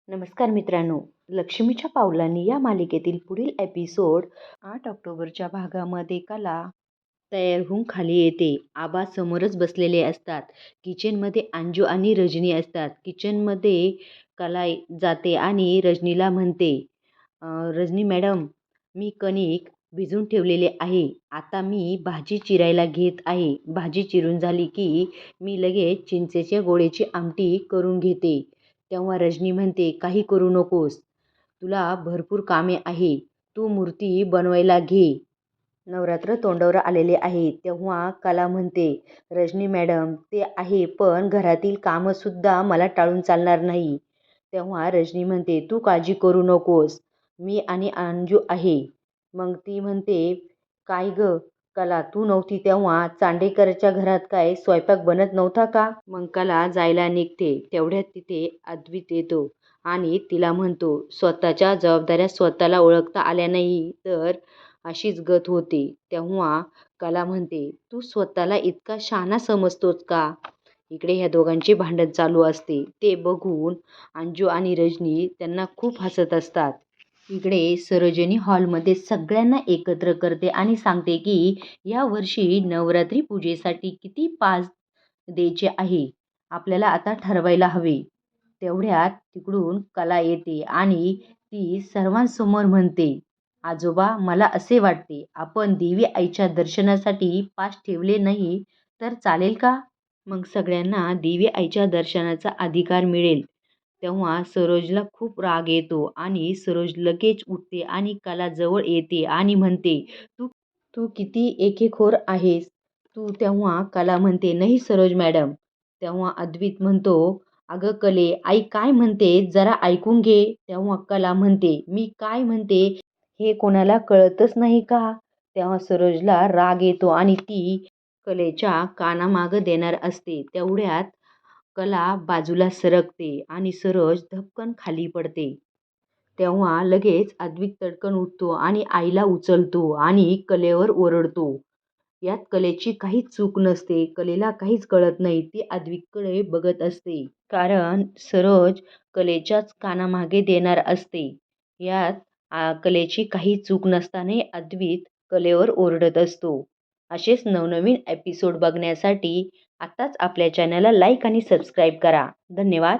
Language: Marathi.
नमस्कार मित्रांनो, लक्ष्मीच्या पावलांनी या मालिकेतील पुढील एपिसोड 8 ऑक्टोबरच्या भागामध्ये कला तयार होऊन खाली येते. आबा समोरच बसलेले असतात. किचनमध्ये अंजू आणि रजनी असतात. किचनमध्ये कला जाते आणि रजनीला म्हणते, रजनी मॅडम, मी कणिक भिजवून ठेवलेले आहे. आता मी भाजी चिरायला घेत आहे. भाजी चिरून झाली की मी लगेच चिंचेच्या गोळीची आमटी करून घेते. तेव्हा रजनी म्हणते, काही करू नकोस, तुला भरपूर कामे आहे. तू मूर्ती बनवायला घे. नवरात्र तोंडावर आलेले आहे. तेव्हा कला म्हणते, रजनी मॅडम, ते आहे, पण घरातील कामंसुद्धा मला टाळून चालणार नाही. तेव्हा रजनी म्हणते, तू काळजी करू नकोस, मी आणि अंजू आहे. मग ती म्हणते, काय ग कला, तू नव्हती तेव्हा चांडेकरच्या घरात काय स्वयंपाक बनत नव्हता का? मग कला जायला निघते. तेवढ्यात तिथे अद्वैत येतो आणि तिला म्हणतो, स्वतःच्या जबाबदाऱ्या स्वतःला ओळखता आल्या नाही तर अशीच गत होते. तेव्हा कला म्हणते, तू स्वतःला इतका शहाणा समजतोस का? इकडे ह्या दोघांचे भांडण चालू असते. ते बघून अंजू आणि रजनी त्यांना खूप हसत असतात. इकडे सरोजिनी हॉलमध्ये सगळ्यांना एकत्र करते आणि सांगते की या वर्षी नवरात्री पूजेसाठी किती पास द्यायचे आहे, आपल्याला आता ठरवायला हवे. तेवढ्यात तिकडून कला येते आणि ती सर्वांसमोर म्हणते, आजोबा, मला असे वाटते आपण देवी आईच्या दर्शनासाठी पास ठेवले नाही तर चालेल का? मग सगळ्यांना देवी आईच्या दर्शनाचा अधिकार मिळेल. तेव्हा सरोजला खूप राग येतो आणि सरोज लगेच उठते आणि कला जवळ येते आणि म्हणते, तू तू किती एकेखोर आहेस तू. तेव्हा कला म्हणते, नाही सरोज मॅडम. तेव्हा अद्वैत म्हणतो, अगं कले, आई काय म्हणते जरा ऐकून घे. तेव्हा कला म्हणते, मी काय म्हणते हे कोणाला कळतच नाही का? तेव्हा सरोजला राग येतो आणि ती कलेच्या कानामागं देणार असते. तेवढ्यात कला बाजूला सरकते आणि सरोज धपकन खाली पडते. तेव्हा लगेच अद्वैत तडकन उठतो आणि आईला उचलतो आणि कलेवर ओरडतो. यात कलेची काहीच चूक नसते. कलेला काहीच कळत नाही. ती अद्वैतकडे बघत असते. कारण सरोज कलेच्याच कानामागे देणार असते. यात कलेची काही चूक नसतानाही अद्वैत कलेवर ओरडत असतो. असेच नवनवीन एपिसोड बघण्यासाठी आत्ताच आपल्या चॅनलला लाईक आणि सबस्क्राईब करा. धन्यवाद.